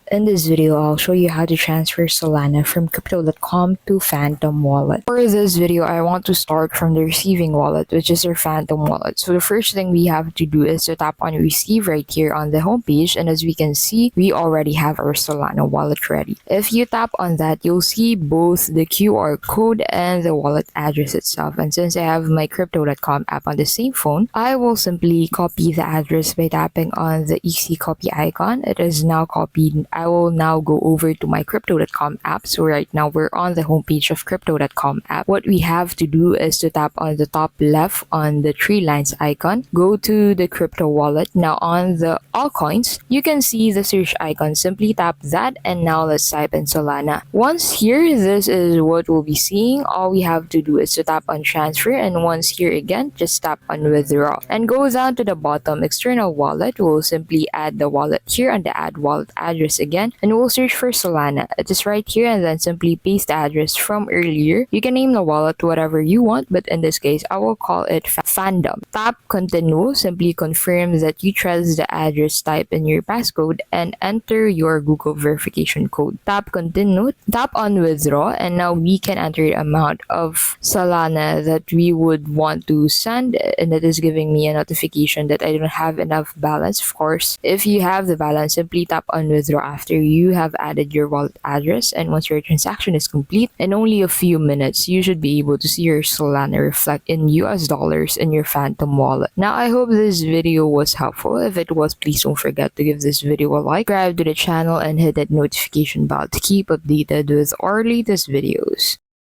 In this video, I'll show you how to transfer Solana from crypto.com to Phantom Wallet. For this video, I want to start from the receiving wallet, which is your Phantom Wallet. So the first thing we have to do is to tap on receive right here on the homepage, and as we can see, we already have our Solana wallet ready. If you tap on that, you'll see both the QR code and the wallet address itself. And since I have my crypto.com app on the same phone, I will simply copy the address by tapping on the easy copy icon. It is now copied. I will now go over to my crypto.com app. So right now we're on the homepage of crypto.com app. What we have to do is to tap on the top left on the three lines icon, go to the crypto wallet. Now on the altcoins, you can see the search icon. Simply tap that, and now let's type in Solana. Once here, this is what we'll be seeing. All we have to do is to tap on transfer, and once here again, just tap on withdraw. And go down to the bottom external wallet. We'll simply add the wallet here on the add wallet address again, and we'll search for Solana. It is right here, and then simply paste the address from earlier. You can name the wallet whatever you want, but in this case, I will call it Fandom. Tap continue, simply confirm that you trust the address, type in your passcode, and enter your Google verification code. Tap continue, tap on withdraw, and now we can enter the amount of Solana that we would want to send, and it is giving me a notification that I don't have enough balance. Of course, if you have the balance, simply tap on withdraw after you have added your wallet address, and once your transaction is complete, in only a few minutes, you should be able to see your Solana reflect in US dollars in your Phantom wallet. Now, I hope this video was helpful. If it was, please don't forget to give this video a like, subscribe to the channel, and hit that notification bell to keep updated with our latest videos.